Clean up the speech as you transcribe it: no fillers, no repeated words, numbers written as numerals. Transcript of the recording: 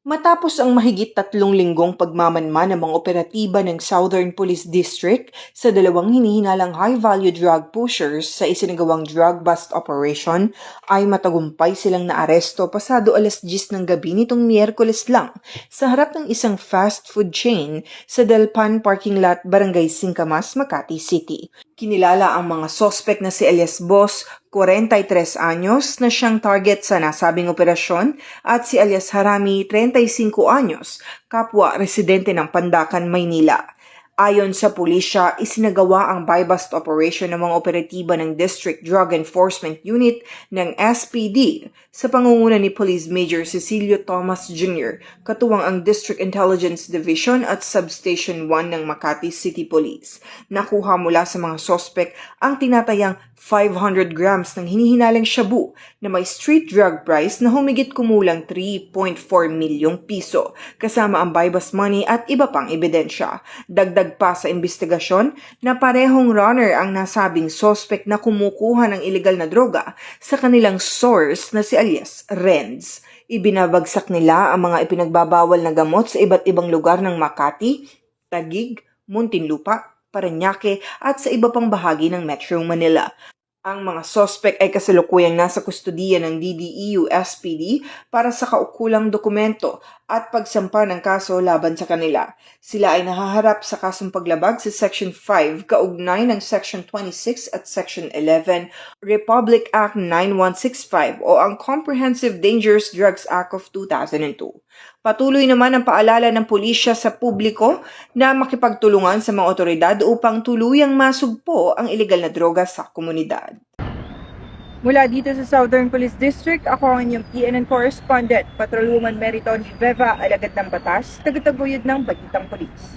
Matapos ang mahigit 3 linggong pagmamanman ng mga operatiba ng Southern Police District sa dalawang hinihinalang high-value drug pushers sa isinagawang drug bust operation, ay matagumpay silang naaresto pasado 10:00 ng gabi nitong Miyerkules lang sa harap ng isang fast food chain sa Delpan Parking Lot, Barangay Singkamas, Makati City. Kinilala ang mga sospek na si alias Boss, 43 anyos, na siyang target sa nasabing operasyon, at si alias Harami, 35 anyos, kapwa residente ng Pandacan, Maynila. Ayon sa pulisya, isinagawa ang buy-bust operation ng mga operatiba ng District Drug Enforcement Unit ng SPD sa pangunguna ni Police Major Cecilio Thomas Jr., katuwang ang District Intelligence Division at Substation 1 ng Makati City Police. Nakuha mula sa mga sospek ang tinatayang 500 grams ng hinihinalang shabu na may street drug price na humigit kumulang 3.4 milyong piso, kasama ang buy-bust money at iba pang ebidensya. Dagdag pa sa investigasyon na parehong runner ang nasabing sospek na kumukuha ng ilegal na droga sa kanilang source na si alias Renz. Ibinabagsak nila ang mga ipinagbabawal na gamot sa iba't ibang lugar ng Makati, Taguig, Muntinlupa, Parañaque at sa iba pang bahagi ng Metro Manila. Ang mga sospek ay kasalukuyang nasa kustudiya ng DDEU-SPD para sa kaukulang dokumento at pagsampa ng kaso laban sa kanila. Sila ay nahaharap sa kasong paglabag sa Section 5 kaugnay ng Section 26 at Section 11 Republic Act 9165 o ang Comprehensive Dangerous Drugs Act of 2002. Patuloy naman ang paalala ng pulisya sa publiko na makipagtulungan sa mga otoridad upang tuluyang masugpo ang ilegal na droga sa komunidad. Mula dito sa Southern Police District, ako ang inyong PNN correspondent, Patrolwoman Meriton Veva, alagad ng batas, tagataguyod ng Bagitang Police.